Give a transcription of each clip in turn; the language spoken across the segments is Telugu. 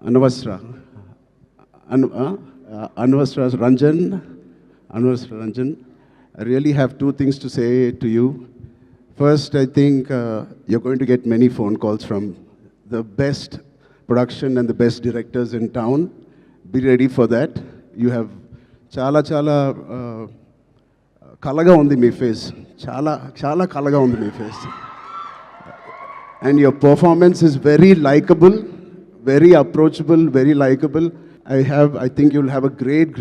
Anvasra. Anvasra Ranjan. I really have two things to say to you. First, I think you're going to get many phone calls from the best production and the best directors in town. Be ready for that. You have chala kalaga undi me face చాలా కలగా ఉంది మీ face and your performance is very likable, very approachable, very likable. I think you'll have a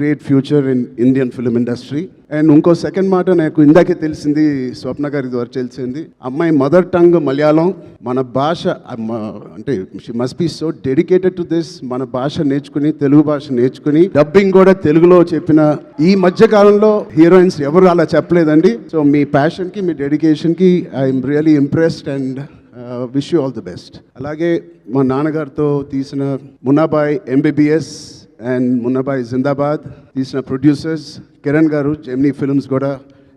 great future in Indian film industry. And unko second మాట నాకు ఇందాకే తెలిసింది, స్వప్న గారి ద్వారా తెలిసింది, అమ్మాయి మదర్ టంగ్ మలయాళం. మన భాష అంటే she must be so dedicated to this. మన భాష నేర్చుకుని, తెలుగు భాష నేర్చుకుని డబ్బింగ్ కూడా తెలుగులో చెప్పిన ఈ మధ్య కాలంలో హీరోయిన్స్ ఎవరు అలా చెప్పలేదండి. సో మీ ప్యాషన్కి, మీ డెడికేషన్కి I'm really impressed and wish you all the best. అలాగే మా నాన్నగారితో తీసిన మున్నాబాయ్ ఎంబీబీఎస్ అండ్ మున్నాబాయ్ జిందాబాద్ తీసిన ప్రొడ్యూసర్స్ కిరణ్ గారు, జెమినీ ఫిల్మ్స్ కూడా,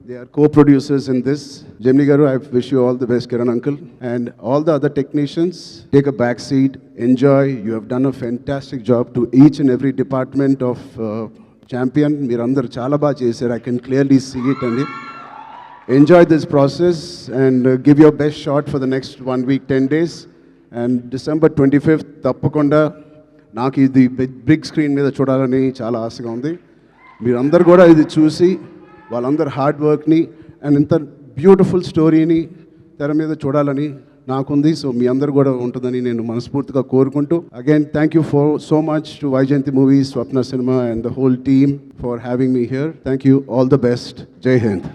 they are co-producers in this. Jemini garu, I wish you all the best, Kiran uncle, and all the other technicians. Take a back seat, enjoy. You have done a fantastic job to each and every department of Champion. Meerandaru chaala baa chesaru. I can clearly see it. And enjoy this process and give your best shot for the next 1 week, 10 days. And December 25th, తప్పకుండా నాకు ఇది బిగ్ స్క్రీన్ మీద చూడాలని చాలా ఆశగా ఉంది. మీరందరూ కూడా ఇది చూసి వాళ్ళందరూ హార్డ్ వర్క్ని అండ్ ఇంత బ్యూటిఫుల్ స్టోరీని తెర మీద చూడాలని నాకుంది. సో మీ అందరు కూడా ఉంటుందని నేను మనస్ఫూర్తిగా కోరుకుంటూ, again thank you for so much to Vyjayanthi movies, Swapna cinema and the whole team for having me here. Thank you, all the best. జై హింద్.